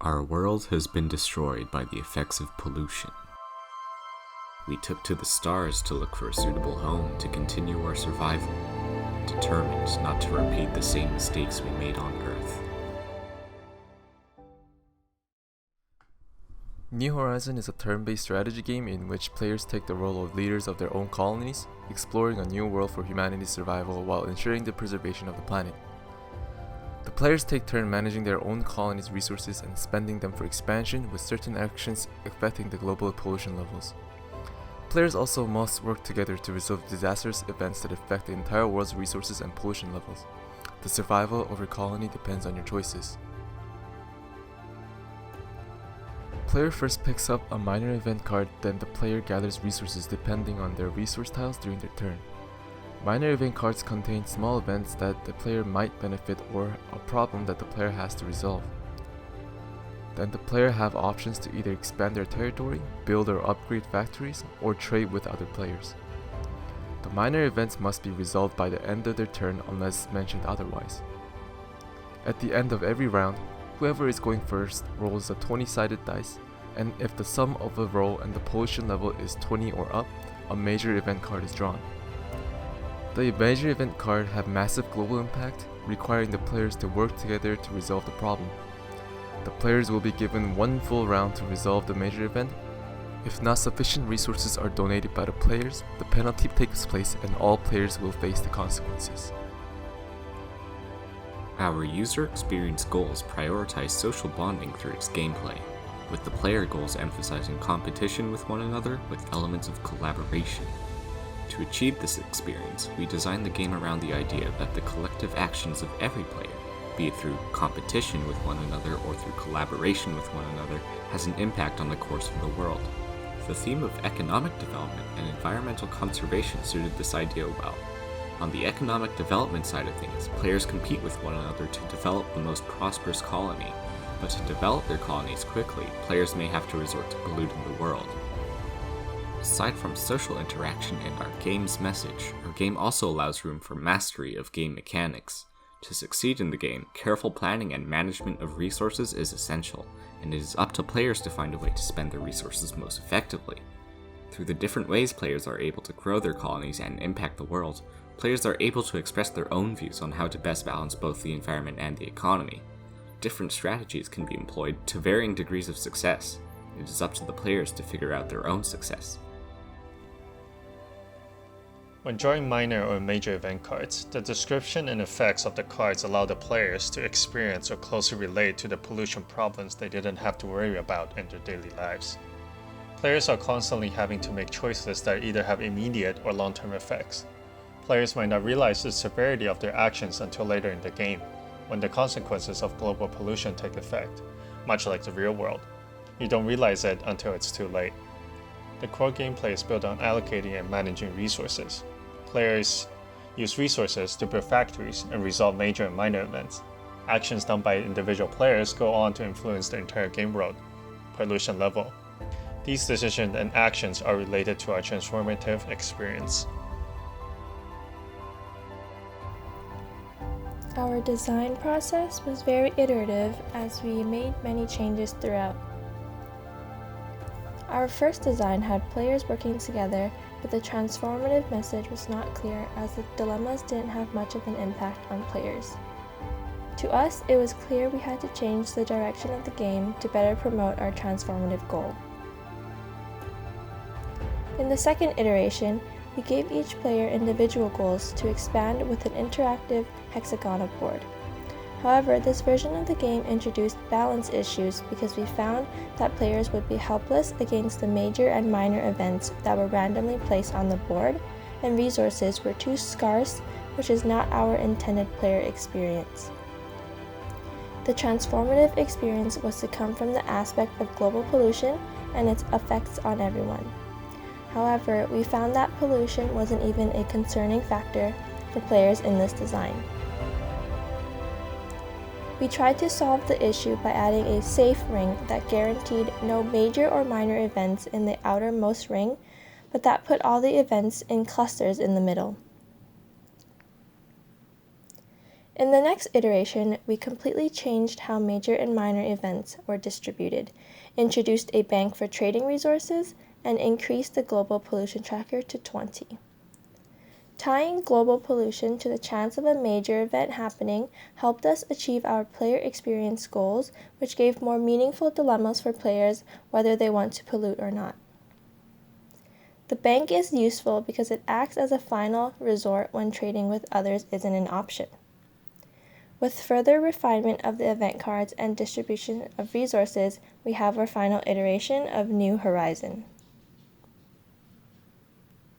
Our world has been destroyed by the effects of pollution. We took to the stars to look for a suitable home to continue our survival, determined not to repeat the same mistakes we made on Earth. New Horizon is a turn-based strategy game in which players take the role of leaders of their own colonies, exploring a new world for humanity's survival while ensuring the preservation of the planet. The players take turn managing their own colony's resources and spending them for expansion, with certain actions affecting the global pollution levels. Players also must work together to resolve disastrous events that affect the entire world's resources and pollution levels. The survival of your colony depends on your choices. Player first picks up a minor event card, then the player gathers resources depending on their resource tiles during their turn. Minor event cards contain small events that the player might benefit or a problem that the player has to resolve. Then the player have options to either expand their territory, build or upgrade factories, or trade with other players. The minor events must be resolved by the end of their turn unless mentioned otherwise. At the end of every round, whoever is going first rolls a 20-sided dice, and if the sum of the roll and the pollution level is 20 or up, a major event card is drawn. The major event card have massive global impact, requiring the players to work together to resolve the problem. The players will be given one full round to resolve the major event. If not sufficient resources are donated by the players, the penalty takes place and all players will face the consequences. Our user experience goals prioritize social bonding through its gameplay, with the player goals emphasizing competition with one another with elements of collaboration. To achieve this experience, we designed the game around the idea that the collective actions of every player, be it through competition with one another or through collaboration with one another, has an impact on the course of the world. The theme of economic development and environmental conservation suited this idea well. On the economic development side of things, players compete with one another to develop the most prosperous colony, but to develop their colonies quickly, players may have to resort to polluting the world. Aside from social interaction and our game's message, our game also allows room for mastery of game mechanics. To succeed in the game, careful planning and management of resources is essential, and it is up to players to find a way to spend their resources most effectively. Through the different ways players are able to grow their colonies and impact the world, players are able to express their own views on how to best balance both the environment and the economy. Different strategies can be employed to varying degrees of success. It is up to the players to figure out their own success. When drawing minor or major event cards, the description and effects of the cards allow the players to experience or closely relate to the pollution problems they didn't have to worry about in their daily lives. Players are constantly having to make choices that either have immediate or long-term effects. Players might not realize the severity of their actions until later in the game, when the consequences of global pollution take effect, much like the real world. You don't realize it until it's too late. The core gameplay is built on allocating and managing resources. Players use resources to build factories and resolve major and minor events. Actions done by individual players go on to influence the entire game world, pollution level. These decisions and actions are related to our transformative experience. Our design process was very iterative as we made many changes throughout. Our first design had players working together, but the transformative message was not clear as the dilemmas didn't have much of an impact on players. To us, it was clear we had to change the direction of the game to better promote our transformative goal. In the second iteration, we gave each player individual goals to expand with an interactive hexagonal board. However, this version of the game introduced balance issues because we found that players would be helpless against the major and minor events that were randomly placed on the board, and resources were too scarce, which is not our intended player experience. The transformative experience was to come from the aspect of global pollution and its effects on everyone. However, we found that pollution wasn't even a concerning factor for players in this design. We tried to solve the issue by adding a safe ring that guaranteed no major or minor events in the outermost ring, but that put all the events in clusters in the middle. In the next iteration, we completely changed how major and minor events were distributed, introduced a bank for trading resources, and increased the global pollution tracker to 20. Tying global pollution to the chance of a major event happening helped us achieve our player experience goals, which gave more meaningful dilemmas for players whether they want to pollute or not. The bank is useful because it acts as a final resort when trading with others isn't an option. With further refinement of the event cards and distribution of resources, we have our final iteration of New Horizon.